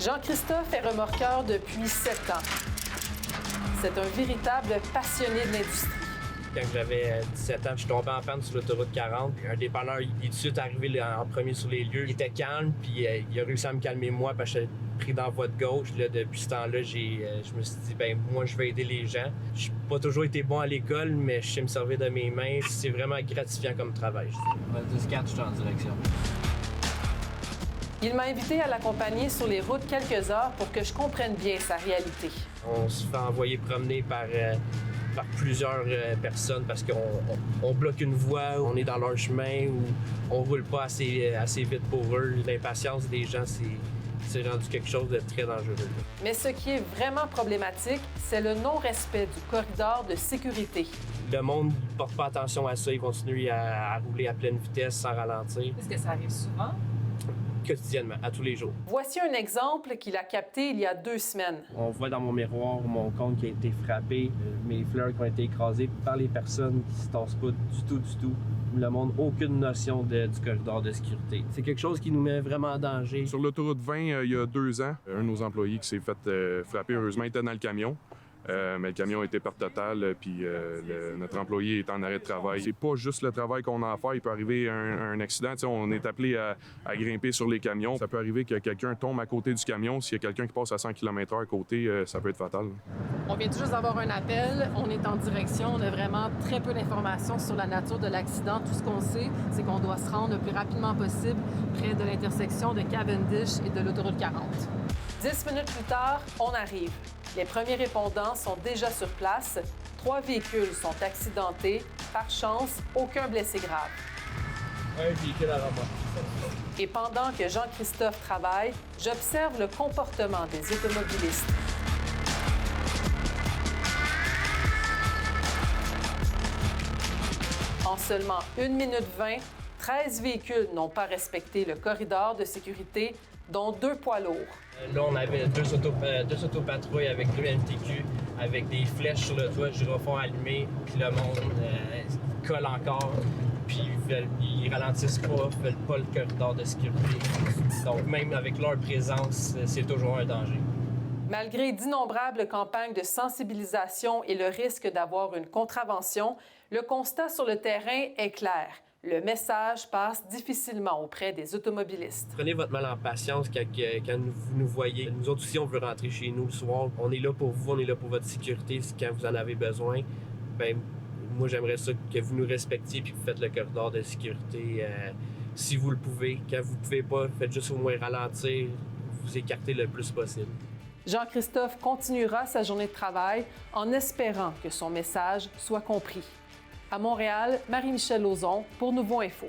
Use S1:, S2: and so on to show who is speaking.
S1: Jean-Christophe est remorqueur depuis 7 ans. C'est un véritable passionné de l'industrie.
S2: Quand j'avais 17 ans, je suis tombé en panne sur l'autoroute 40. Un dépanneur, il est tout de suite arrivé en premier sur les lieux. Il était calme, puis il a réussi à me calmer moi parce que j'étais pris dans la voie de gauche. Là, depuis ce temps-là, je me suis dit, moi, je vais aider les gens. Je n'ai pas toujours été bon à l'école, mais je sais me servir de mes mains. C'est vraiment gratifiant comme travail.
S3: 10-4, je suis en direction.
S1: Il m'a invité à l'accompagner sur les routes quelques heures pour que je comprenne bien sa réalité.
S2: On se fait envoyer promener par plusieurs personnes parce qu'on bloque une voie, on est dans leur chemin ou on roule pas assez vite pour eux. L'impatience des gens, c'est rendu quelque chose de très dangereux.
S1: Mais ce qui est vraiment problématique, c'est le non-respect du corridor de sécurité.
S2: Le monde ne porte pas attention à ça, ils continuent à rouler à pleine vitesse sans ralentir.
S1: Est-ce que ça arrive souvent?
S2: Quotidiennement, à tous les jours.
S1: Voici un exemple qu'il a capté il y a 2 semaines.
S2: On voit dans mon miroir mon cône qui a été frappé, mes fleurs qui ont été écrasées par les personnes qui ne se tassent pas du tout. Le monde n'a aucune notion du corridor de sécurité. C'est quelque chose qui nous met vraiment en danger.
S4: Sur l'autoroute 20, il y a 2 ans, un de nos employés qui s'est fait frapper, heureusement, il était dans le camion. Mais le camion était perte totale, puis notre employé est en arrêt de travail. C'est pas juste le travail qu'on a à faire, il peut arriver un accident. T'sais, on est appelé à grimper sur les camions. Ça peut arriver que quelqu'un tombe à côté du camion. S'il y a quelqu'un qui passe à 100 km/h à côté, ça peut être fatal.
S1: On vient tout juste d'avoir un appel, on est en direction, on a vraiment très peu d'informations sur la nature de l'accident. Tout ce qu'on sait, c'est qu'on doit se rendre le plus rapidement possible près de l'intersection de Cavendish et de l'autoroute 40. 10 minutes plus tard, on arrive. Les premiers répondants sont déjà sur place. 3 véhicules sont accidentés. Par chance, aucun blessé grave.
S2: Un véhicule à remorque.
S1: Et pendant que Jean-Christophe travaille, j'observe le comportement des automobilistes. En seulement 1 minute 20, 13 véhicules n'ont pas respecté le corridor de sécurité, dont 2 poids lourds.
S2: Là, on avait deux autopatrouilles avec 2 MTQ, avec des flèches sur le toit, gyrophare allumé, puis le monde colle encore, puis ils ralentissent pas, veulent pas le corridor de sécurité. Donc, même avec leur présence, c'est toujours un danger.
S1: Malgré d'innombrables campagnes de sensibilisation et le risque d'avoir une contravention, le constat sur le terrain est clair. Le message passe difficilement auprès des automobilistes.
S2: Prenez votre mal en patience quand vous nous voyez. Nous autres aussi, on veut rentrer chez nous le soir. On est là pour vous, on est là pour votre sécurité. Quand vous en avez besoin, moi, j'aimerais ça que vous nous respectiez puis que vous faites le corridor de sécurité si vous le pouvez. Quand vous ne pouvez pas, faites juste au moins ralentir, vous écarter le plus possible.
S1: Jean-Christophe continuera sa journée de travail en espérant que son message soit compris. À Montréal, Marie-Michelle Lauzon pour Nouveau Info.